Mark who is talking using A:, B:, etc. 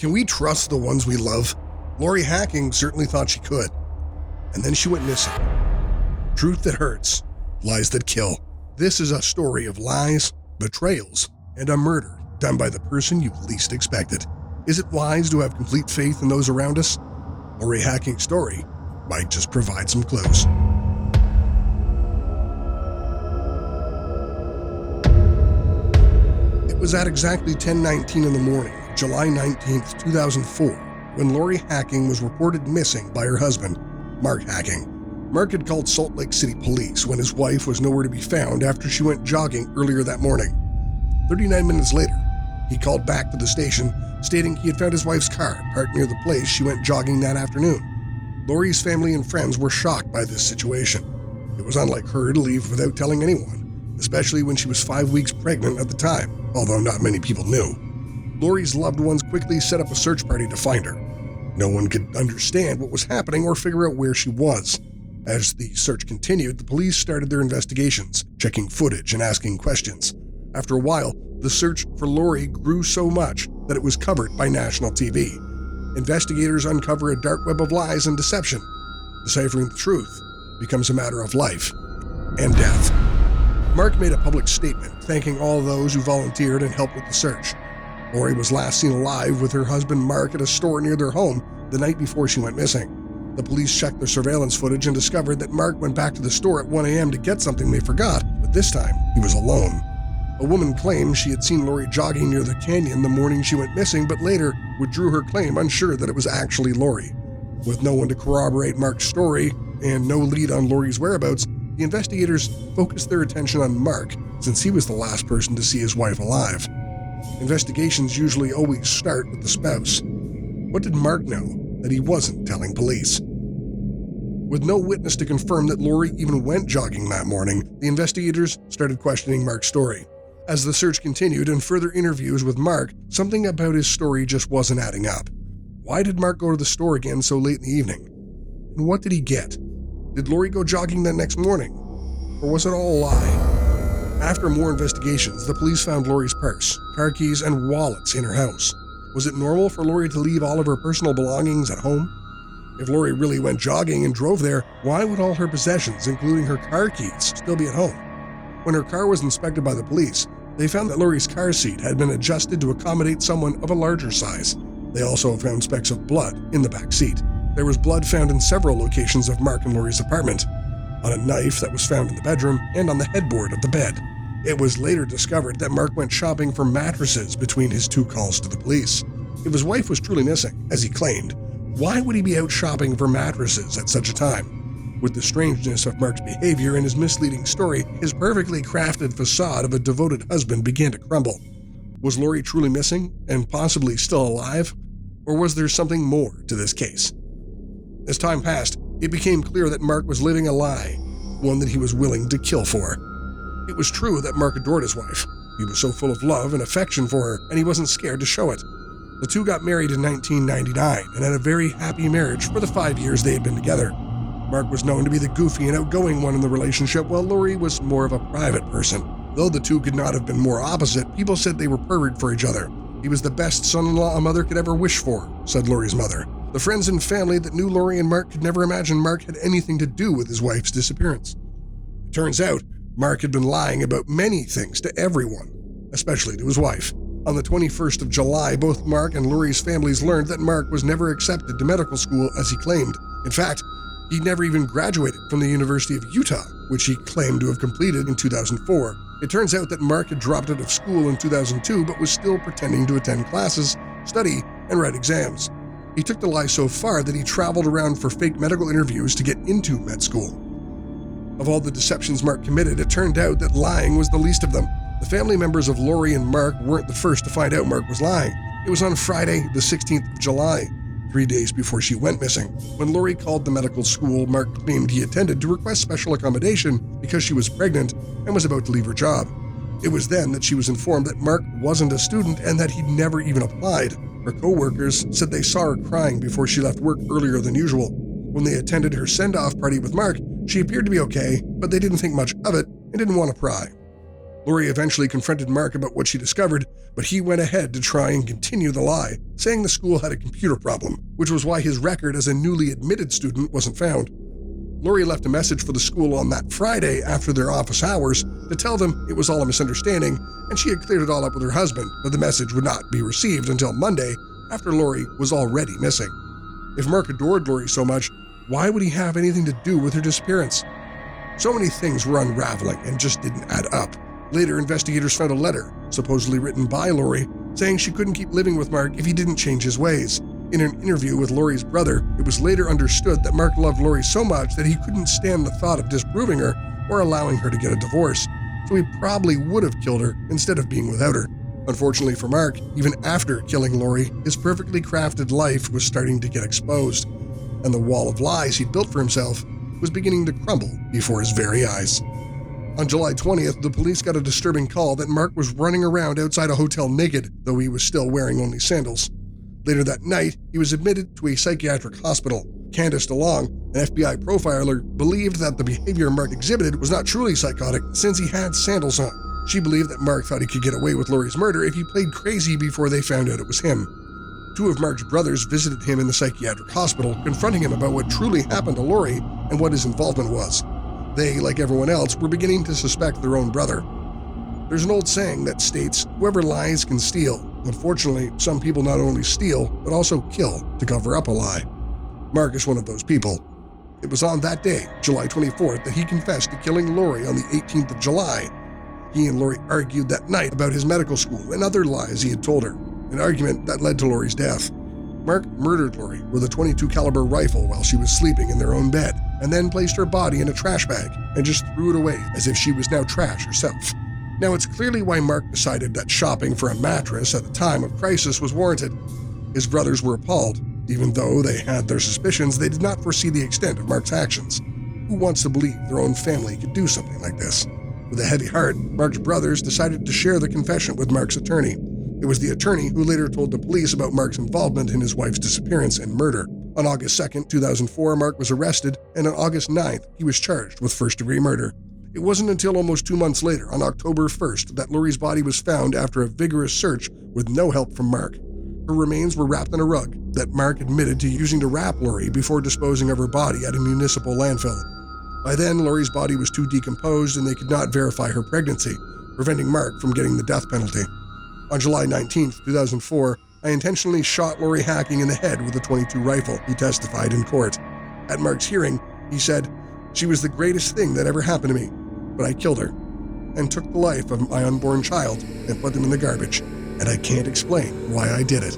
A: Can we trust the ones we love? Lori Hacking certainly thought she could. And then she went missing. Truth that hurts, lies that kill. This is a story of lies, betrayals, and a murder done by the person you least expected. Is it wise to have complete faith in those around us? Lori Hacking's story might just provide some clues. It was at exactly 10:19 in the morning, July 19th, 2004, when Lori Hacking was reported missing by her husband, Mark Hacking. Mark had called Salt Lake City police when his wife was nowhere to be found after she went jogging earlier that morning. 39 minutes later, he called back to the station, stating he had found his wife's car parked near the place she went jogging that afternoon. Lori's family and friends were shocked by this situation. It was unlike her to leave without telling anyone, especially when she was 5 weeks pregnant at the time, although not many people knew. Lori's loved ones quickly set up a search party to find her. No one could understand what was happening or figure out where she was. As the search continued, the police started their investigations, checking footage and asking questions. After a while, the search for Lori grew so much that it was covered by national TV. Investigators uncover a dark web of lies and deception. Deciphering the truth becomes a matter of life and death. Mark made a public statement thanking all those who volunteered and helped with the search. Lori was last seen alive with her husband Mark at a store near their home the night before she went missing. The police checked their surveillance footage and discovered that Mark went back to the store at 1 a.m. to get something they forgot, but this time he was alone. A woman claimed she had seen Lori jogging near the canyon the morning she went missing, but later withdrew her claim, unsure that it was actually Lori. With no one to corroborate Mark's story and no lead on Lori's whereabouts, the investigators focused their attention on Mark, since he was the last person to see his wife alive. Investigations usually always start with the spouse. What did Mark know that he wasn't telling police? With no witness to confirm that Lori even went jogging that morning, the investigators started questioning Mark's story. As the search continued and further interviews with Mark, something about his story just wasn't adding up. Why did Mark go to the store again so late in the evening? And what did he get? Did Lori go jogging that next morning? Or was it all a lie? After more investigations, the police found Lori's purse, car keys, and wallets in her house. Was it normal for Lori to leave all of her personal belongings at home? If Lori really went jogging and drove there, why would all her possessions, including her car keys, still be at home? When her car was inspected by the police, they found that Lori's car seat had been adjusted to accommodate someone of a larger size. They also found specks of blood in the back seat. There was blood found in several locations of Mark and Lori's apartment, on a knife that was found in the bedroom, and on the headboard of the bed. It was later discovered that Mark went shopping for mattresses between his 2 calls to the police. If his wife was truly missing, as he claimed, why would he be out shopping for mattresses at such a time? With the strangeness of Mark's behavior and his misleading story, his perfectly crafted facade of a devoted husband began to crumble. Was Lori truly missing and possibly still alive? Or was there something more to this case? As time passed, it became clear that Mark was living a lie, one that he was willing to kill for. It was true that Mark adored his wife. He was so full of love and affection for her, and he wasn't scared to show it. The two got married in 1999 and had a very happy marriage for the 5 years they had been together. Mark was known to be the goofy and outgoing one in the relationship, while Lori was more of a private person. Though the two could not have been more opposite, people said they were perfect for each other. He was the best son-in-law a mother could ever wish for, said Lori's mother. The friends and family that knew Lori and Mark could never imagine Mark had anything to do with his wife's disappearance. It turns out, Mark had been lying about many things to everyone, especially to his wife. On the 21st of July, both Mark and Lori's families learned that Mark was never accepted to medical school as he claimed. In fact, he never even graduated from the University of Utah, which he claimed to have completed in 2004. It turns out that Mark had dropped out of school in 2002 but was still pretending to attend classes, study, and write exams. He took the lie so far that he traveled around for fake medical interviews to get into med school. Of all the deceptions Mark committed, it turned out that lying was the least of them. The family members of Lori and Mark weren't the first to find out Mark was lying. It was on Friday, the 16th of July, 3 days before she went missing. When Lori called the medical school Mark claimed he attended to request special accommodation because she was pregnant and was about to leave her job. It was then that she was informed that Mark wasn't a student and that he'd never even applied. Her co-workers said they saw her crying before she left work earlier than usual. When they attended her send-off party with Mark, she appeared to be okay, but they didn't think much of it and didn't want to pry. Lori eventually confronted Mark about what she discovered, but he went ahead to try and continue the lie, saying the school had a computer problem, which was why his record as a newly admitted student wasn't found. Lori left a message for the school on that Friday after their office hours to tell them it was all a misunderstanding and she had cleared it all up with her husband, but the message would not be received until Monday after Lori was already missing. If Mark adored Lori so much, why would he have anything to do with her disappearance? So many things were unraveling and just didn't add up. Later, investigators found a letter, supposedly written by Lori, saying she couldn't keep living with Mark if he didn't change his ways. In an interview with Lori's brother, it was later understood that Mark loved Lori so much that he couldn't stand the thought of disproving her or allowing her to get a divorce, so he probably would have killed her instead of being without her. Unfortunately for Mark, even after killing Lori, his perfectly crafted life was starting to get exposed, and the wall of lies he'd built for himself was beginning to crumble before his very eyes. On July 20th, the police got a disturbing call that Mark was running around outside a hotel naked, though he was still wearing only sandals. Later that night, he was admitted to a psychiatric hospital. Candace DeLong, an FBI profiler, believed that the behavior Mark exhibited was not truly psychotic since he had sandals on. She believed that Mark thought he could get away with Lori's murder if he played crazy before they found out it was him. Two of Mark's brothers visited him in the psychiatric hospital, confronting him about what truly happened to Lori and what his involvement was. They, like everyone else, were beginning to suspect their own brother. There's an old saying that states, "Whoever lies can steal." Unfortunately, some people not only steal, but also kill to cover up a lie. Mark is one of those people. It was on that day, July 24th, that he confessed to killing Lori on the 18th of July. He and Lori argued that night about his medical school and other lies he had told her, an argument that led to Lori's death. Mark murdered Lori with a .22 caliber rifle while she was sleeping in their own bed, and then placed her body in a trash bag and just threw it away as if she was now trash herself. Now it's clearly why Mark decided that shopping for a mattress at the time of crisis was warranted. His brothers were appalled. Even though they had their suspicions, they did not foresee the extent of Mark's actions. Who wants to believe their own family could do something like this? With a heavy heart, Mark's brothers decided to share the confession with Mark's attorney. It was the attorney who later told the police about Mark's involvement in his wife's disappearance and murder. On August 2nd, 2004, Mark was arrested, and on August 9th, he was charged with first-degree murder. It wasn't until almost 2 months later, on October 1st, that Lori's body was found after a vigorous search with no help from Mark. Her remains were wrapped in a rug that Mark admitted to using to wrap Lori before disposing of her body at a municipal landfill. By then, Lori's body was too decomposed and they could not verify her pregnancy, preventing Mark from getting the death penalty. On July 19, 2004, I intentionally shot Lori Hacking in the head with a .22 rifle, he testified in court. At Mark's hearing, he said, "She was the greatest thing that ever happened to me, but I killed her and took the life of my unborn child and put them in the garbage, and I can't explain why I did it."